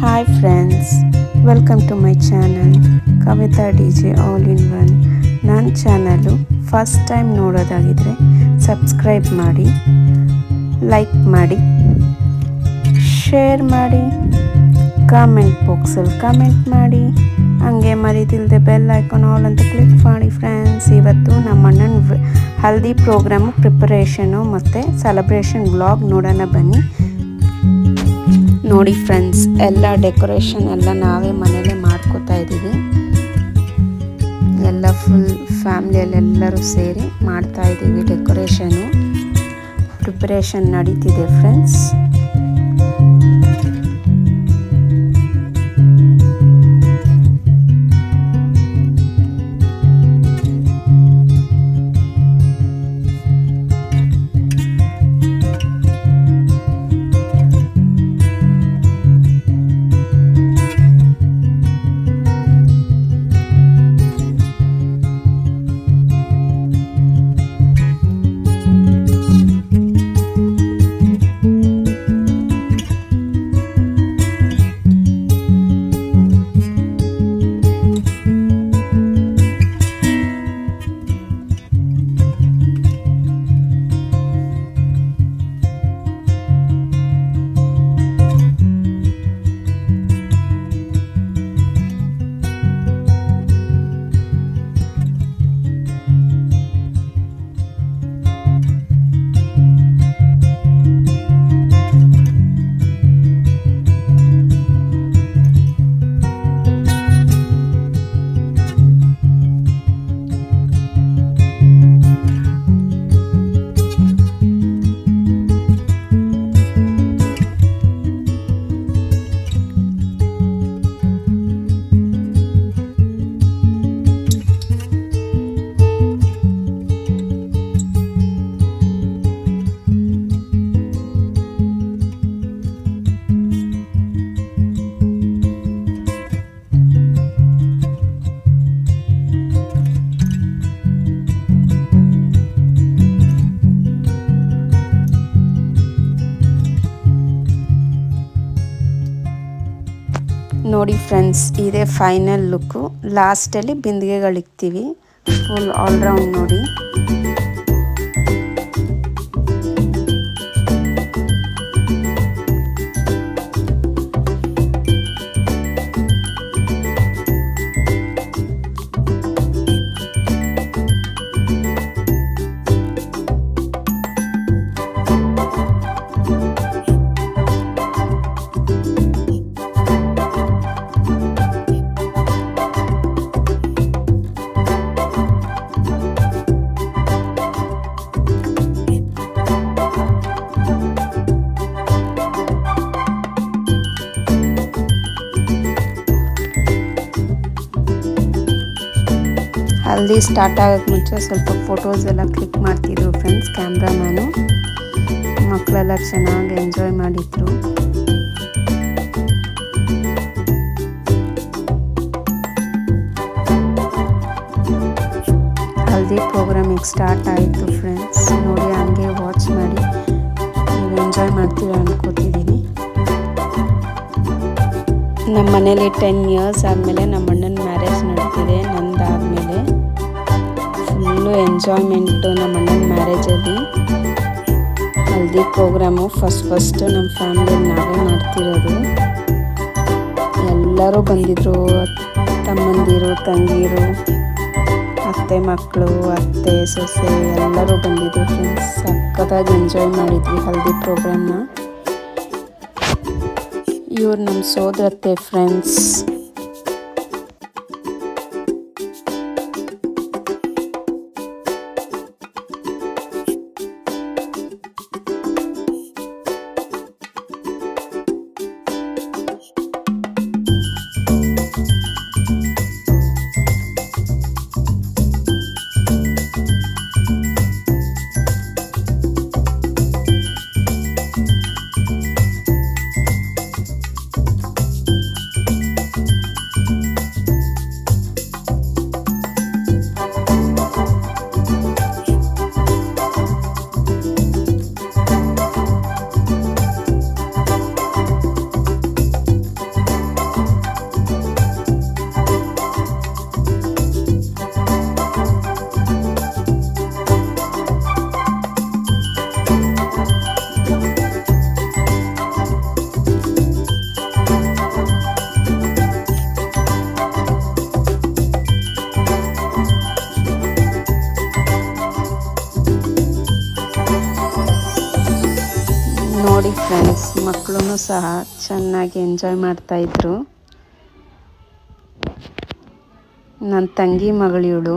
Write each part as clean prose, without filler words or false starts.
Hi friends, welcome to my channel Kavita DJ all in one. ನನ್ನ channel first time ನೋಡೋದಾಗಿದ್ದರೆ subscribe ಮಾಡಿ, like ಮಾಡಿ, share ಮಾಡಿ, comment ಬಾಕ್ಸಲ್ಲಿ ಕಮೆಂಟ್ ಮಾಡಿ, ಹಾಗೆ ಮರಿದಿಲ್ಲದೆ ಬೆಲ್ ಐಕಾನ್ ಆಲ್ ಅಂತ ಕ್ಲಿಕ್ ಮಾಡಿ ಫ್ರೆಂಡ್ಸ್. ಇವತ್ತು ನಮ್ಮ ಅಣ್ಣನ ಹಲ್ದಿ ಪ್ರೋಗ್ರಾಮು ಪ್ರಿಪರೇಷನು ಮತ್ತು ಸೆಲೆಬ್ರೇಷನ್ ವ್ಲಾಗ್ ನೋಡೋಣ ಬನ್ನಿ. ನೋಡಿ ಫ್ರೆಂಡ್ಸ್, ಎಲ್ಲ ಡೆಕೋರೇಷನ್ ಎಲ್ಲ ನಾವೇ ಮನೇಲೇ ಮಾಡ್ಕೋತಾ ಇದ್ದೀವಿ. ಎಲ್ಲ ಫುಲ್ ಫ್ಯಾಮ್ಲಿಯಲ್ಲೆಲ್ಲರೂ ಸೇರಿ ಮಾಡ್ತಾ ಇದ್ದೀವಿ. ಡೆಕೋರೇಷನು ಪ್ರಿಪರೇಷನ್ ನಡೀತಿದೆ ಫ್ರೆಂಡ್ಸ್. ನೋಡಿ ಫ್ರೆಂಡ್ಸ್, ಇದೇ ಫೈನಲ್ ಲುಕ್ಕು. ಲಾಸ್ಟಲ್ಲಿ ಬಿಂದಿಗೆಗಳಿಕ್ತೀವಿ. ಫುಲ್ ಆಲ್ರೌಂಡ್ ನೋಡಿ. ಹಲ್ದಿ ಸ್ಟಾರ್ಟ್ ಆಗೋಕ್ಕೆ ಮುಂಚೆ ಸ್ವಲ್ಪ ಫೋಟೋಸ್ ಎಲ್ಲ ಕ್ಲಿಕ್ ಮಾಡ್ತಿದ್ರು ಫ್ರೆಂಡ್ಸ್ ಕ್ಯಾಮ್ರಾಮ್ಯಾನು. ಮಕ್ಕಳೆಲ್ಲ ಚೆನ್ನಾಗಿ ಎಂಜಾಯ್ ಮಾಡಿದ್ರು. ಹಲ್ದಿ ಪ್ರೋಗ್ರಾಮ್ ಈಗ ಸ್ಟಾರ್ಟ್ ಆಯಿತು ಫ್ರೆಂಡ್ಸ್. ನೋಡಿ, ಹಂಗೆ ವಾಚ್ ಮಾಡಿ ನೀವು ಎಂಜಾಯ್ ಮಾಡ್ತೀರಾ ಅನ್ಕೋತಿದ್ದೀನಿ. ನಮ್ಮ ಮನೇಲಿ 10 ಇಯರ್ಸ್ ಆದಮೇಲೆ ನಮ್ಮ ಅಣ್ಣನ ಮ್ಯಾರೇಜ್ ನಡೀತಿದೆ. ನಂದಾದಮೇಲೆ ಫುಲ್ಲು ಎಂಜಾಯ್ಮೆಂಟು ನಮ್ಮ ಅಣ್ಣನ ಮ್ಯಾರೇಜಲ್ಲಿ. ಹಲ್ದಿ ಪ್ರೋಗ್ರಾಮು ಫಸ್ಟು ನಮ್ಮ ಫ್ಯಾಮಿಲಿಯಲ್ಲಿ ನಾವೇ ಮಾಡ್ತಿರೋದು. ಎಲ್ಲರೂ ಬಂದಿದ್ದರು, ತಮ್ಮಂದಿರು, ತಂಗಿರು, ಅತ್ತೆ ಮಕ್ಕಳು, ಅತ್ತೆ ಸೊಸೆ ಎಲ್ಲರೂ ಬಂದಿದ್ದರು ಫ್ರೆಂಡ್ಸ್. ಸಖತ್ತಾಗಿ ಎಂಜಾಯ್ ಮಾಡಿದ್ವಿ ಹಲ್ದಿ ಪ್ರೋಗ್ರಾಮ್ನ. ಇವ್ರು ನಮ್ಮ ಸೋದರತ್ತೆ ಫ್ರೆಂಡ್ಸ್. ಮಕ್ಕಳು ಸಹ ಚೆನ್ನಾಗಿ ಎಂಜಾಯ್ ಮಾಡ್ತಾಯಿದ್ರು. ನನ್ನ ತಂಗಿ ಮಗಳಿವಳು.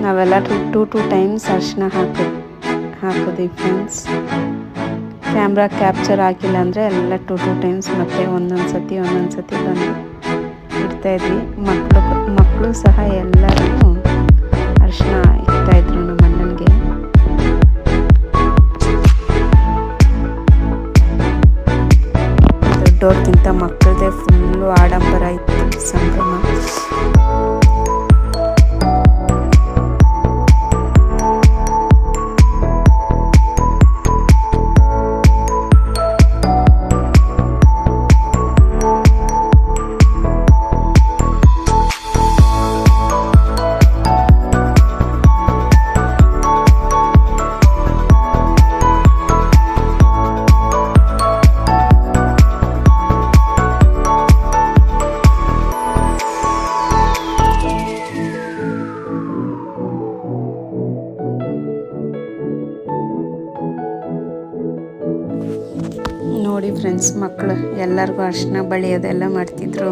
ನಾವೆಲ್ಲ ಟೂ ಟೈಮ್ಸ್ ಅರಿಶಿನ ಹಾಕಿದ್ವಿ ಫ್ರೆಂಡ್ಸ್. ಕ್ಯಾಮ್ರಾ ಕ್ಯಾಪ್ಚರ್ ಆಗಿಲ್ಲ ಅಂದರೆ ಎಲ್ಲ ಟೂ ಟೈಮ್ಸ್ ಮತ್ತೆ ಒಂದೊಂದು ಸತಿ ಬಂದು ಇಡ್ತಾಯಿದ್ವಿ. ಮಕ್ಕಳು ಸಹ ಎಲ್ಲರೂ ಅರಿಶಿನ ಇಡ್ತಾಯಿದ್ರು ನಮ್ಮ ಅಣ್ಣನಿಗೆ. ದೊಡ್ಡವ್ರಿಗಿಂತ ಮಕ್ಕಳದೇ ಫುಲ್ಲು ಆಡಂಬರ ಇತ್ತು, ಸಂಭ್ರಮ. ನೋಡಿ ಫ್ರೆಂಡ್ಸ್, ಮಕ್ಕಳು ಎಲ್ಲರಿಗೂ ಅರಿಶಿನ ಬಳಿ ಅದೆಲ್ಲ ಮಾಡ್ತಿದ್ರು.